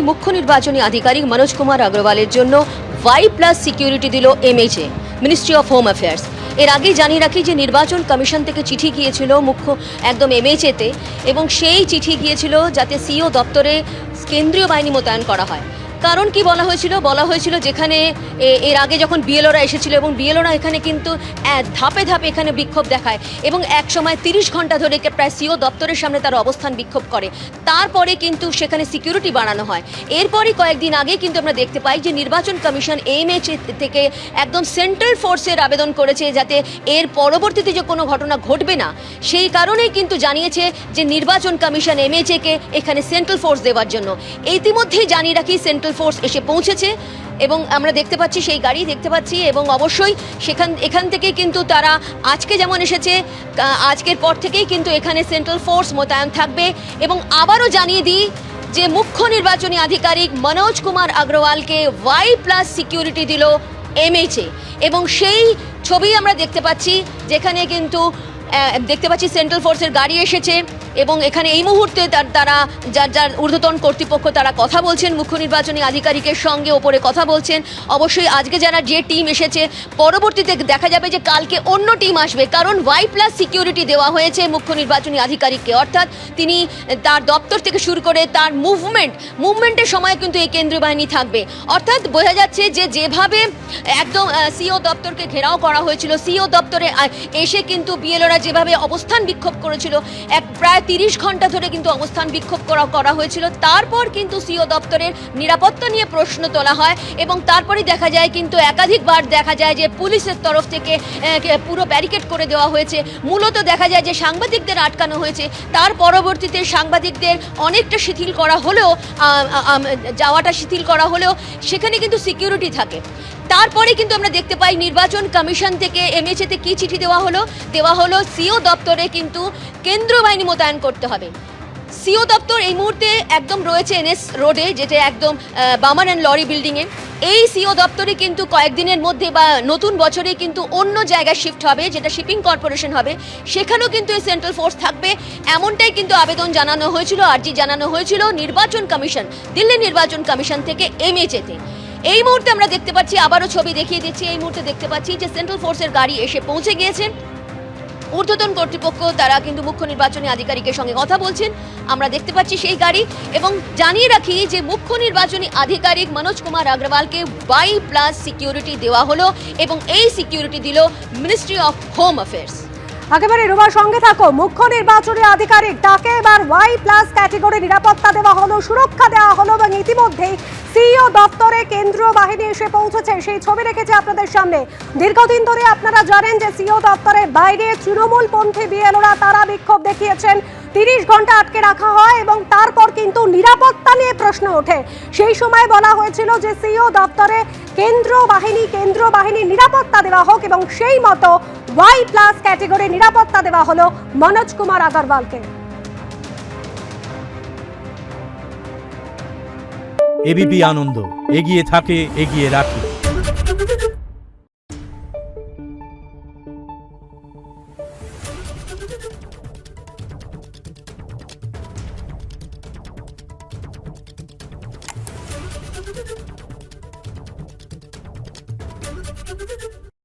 মুখ্য নির্বাচনী আধিকারিক মনোজ কুমার আগরওয়ালের জন্য Y+ সিকিউরিটি দিল MHA, ministry of home affairs. এর আগেই জানিয়ে রাখি যে নির্বাচন কমিশন থেকে চিঠি গিয়েছিল একদম MHA-তে, এবং সেই চিঠি গিয়েছিল যাতে সিও দপ্তরে কেন্দ্রীয় বাহিনী মোতায়েন করা হয়। কারণ কি বলা হয়েছিল যেখানে এর আগে যখন বিএলওরা এসেছিল এবং বিএলওরা এখানে কিন্তু ধাপে ধাপে এখানে বিক্ষোভ দেখায় এবং এক সময় 30 ঘন্টা ধরে প্রায় সিও দপ্তরের সামনে তারা অবস্থান বিক্ষোভ করে। তারপরে কিন্তু সেখানে সিকিউরিটি বাড়ানো হয়। এরপরই কয়েকদিন আগে কিন্তু আমরা দেখতে পাই যে নির্বাচন কমিশন MHA থেকে একদম সেন্ট্রাল ফোর্সের আবেদন করেছে যাতে এর পরবর্তীতে যে কোনো ঘটনা ঘটবে না, সেই কারণেই কিন্তু জানিয়েছে যে নির্বাচন কমিশন MHA-কে এখানে সেন্ট্রাল ফোর্স দেওয়ার জন্য। ইতিমধ্যেই জানিয়ে রাখি সেন্ট্রাল ফোর্স এসে পৌঁছেছে এবং আমরা দেখতে পাচ্ছি সেই গাড়ি দেখতে পাচ্ছি, এবং অবশ্যই এখান থেকেই কিন্তু তারা আজকে যেমন এসেছে, আজকের পর থেকেই কিন্তু এখানে সেন্ট্রাল ফোর্স মোতায়েন থাকবে। এবং আবারও জানিয়ে দিই যে মুখ্য নির্বাচনী আধিকারিক মনোজ কুমার আগরওয়ালকে Y+ সিকিউরিটি দিল MHA, এবং সেই ছবি আমরা দেখতে পাচ্ছি যেখানে কিন্তু দেখতে পাচ্ছি সেন্ট্রাল ফোর্সের গাড়ি এসেছে এবং এখানে এই মুহূর্তে তারা যার ঊর্ধ্বতন কর্তৃপক্ষ তারা কথা বলছেন মুখ্য নির্বাচনী আধিকারিকের সঙ্গে, ওপরে কথা বলছেন। অবশ্যই আজকে যে টিম এসেছে, পরবর্তীতে দেখা যাবে যে কালকে অন্য টিম আসবে, কারণ Y+ সিকিউরিটি দেওয়া হয়েছে মুখ্য নির্বাচনী আধিকারিককে। অর্থাৎ তিনি তার দপ্তর থেকে শুরু করে তার মুভমেন্টের সময় কিন্তু এই কেন্দ্রীয় বাহিনী থাকবে। অর্থাৎ বোঝা যাচ্ছে যে যেভাবে একদম সিও দপ্তরকে ঘেরাও করা হয়েছিল, সিও দপ্তরে এসে কিন্তু বিএলওরা যেভাবে অবস্থান বিক্ষোভ করেছিল, প্রায় 30 ঘন্টা ধরে কিন্তু অবস্থান বিক্ষোভ করা হয়েছিল। তারপর কিন্তু সিও দপ্তরের নিরাপত্তা নিয়ে প্রশ্ন তোলা হয় এবং তারপরে দেখা যায় কিন্তু একাধিকবার দেখা যায় যে পুলিশের তরফ থেকে পুরো ব্যারিকেড করে দেওয়া হয়েছে। মূলত দেখা যায় যে সাংবাদিকদের আটকানো হয়েছে। তার পরবর্তীতে সাংবাদিকদের অনেকটা শিথিল করা হলেও, যাওয়াটা শিথিল করা হলেও সেখানে কিন্তু সিকিউরিটি থাকে। তারপরে কিন্তু আমরা দেখতে পাই নির্বাচন কমিশন থেকে MHA-তে কি চিঠি দেওয়া হলো সিও দপ্তরে কিন্তু কেন্দ্রীয় বাহিনী মোতায়েন করতে হবে। সিও দপ্তর এই মুহূর্তে একদম রয়েছে NS রোডে, যেটা একদম বামান অ্যান্ড লরি বিল্ডিংয়ে। এই সিও দপ্তরে কিন্তু কয়েকদিনের মধ্যে বা নতুন বছরে কিন্তু অন্য জায়গায় শিফট হবে, যেটা শিপিং কর্পোরেশন হবে। সেখানেও কিন্তু এই সেন্ট্রাল ফোর্স থাকবে, এমনটাই কিন্তু আবেদন জানানো হয়েছিল, আর্জি জানানো হয়েছিল দিল্লি নির্বাচন কমিশন থেকে MHA-তে। এই মুহূর্তে আমরা দেখতে পাচ্ছি, আবারও ছবি দেখিয়ে দিচ্ছি, এই মুহূর্তে দেখতে পাচ্ছি যে সেন্ট্রাল ফোর্সের গাড়ি এসে পৌঁছে গিয়েছে। ঊর্ধ্বতন কর্তৃপক্ষ তারা কিন্তু মুখ্য নির্বাচনী আধিকারিকের সঙ্গে কথা বলছেন, আমরা দেখতে পাচ্ছি সেই গাড়ি। এবং জানিয়ে রাখি যে মুখ্য নির্বাচনী আধিকারিক মনোজ কুমার আগরওয়ালকে Y+ সিকিউরিটি দেওয়া হলো এবং এই সিকিউরিটি দিল মিনিস্ট্রি অফ হোম অ্যাফেয়ার্স। একেবারে রুমার সঙ্গে থাকো, মুখ্য নির্বাচনী আধিকারিক তাকে এবার Y+ ক্যাটেগরি নিরাপত্তা দেওয়া হলো, সুরক্ষা দেওয়া হলো, এবং ইতিমধ্যেই সিইও দপ্তরে কেন্দ্রীয় বাহিনী এসে পৌঁছেছে। সেই ছবি রেখেছে আপনাদের সামনে। দীর্ঘদিন ধরে আপনারা জানেন যে সিইও দপ্তরের বাইরে তৃণমূলপন্থী বিএলওরা তারা বিক্ষোভ দেখিয়েছেন, 30 ঘন্টা আটকে রাখা হয় এবং তারপর কিন্তু নিরাপত্তা নিয়ে প্রশ্ন ওঠে। সেই সময় বলা হয়েছিল যে সিইও দপ্তরে কেন্দ্রীয় বাহিনী নিরাপত্তা দেওয়া হোক, এবং সেই মতো Y+ ক্যাটেগরি নিরাপত্তা দেওয়া হলো মনোজ কুমার আগরওয়ালকে। এবিপি আনন্দ, এগিয়ে থাকে, এগিয়ে রাখে।